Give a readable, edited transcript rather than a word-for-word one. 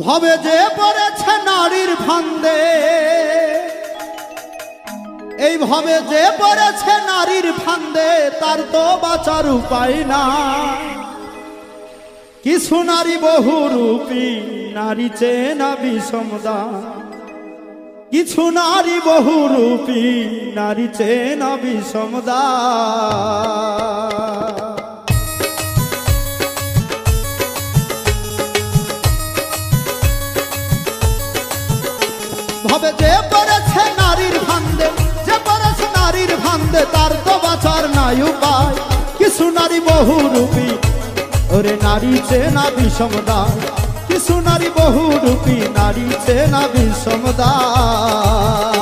ভবে যে পড়েছে নারীর ফান্দে, এই ভবে যে পড়েছে নারীর ফান্দে, তার তো বাঁচার উপায় না। কিছু নারী বহুরূপী, নারী চেনা বিষমদান। কিছু নারী বহুরূপী, নারী চেনা বিষমদান। ভবে যে পড়েছে নারীর ফান্দে, যে পড়েছে নারীর ফান্দে, তার তো বাঁচার নাই উপায়। কিছু নারী বহুরূপী, ওরে নারী চেনা বিষমদান। কিছু নারী বহুরূপী, নারী চেনা বিষমদান।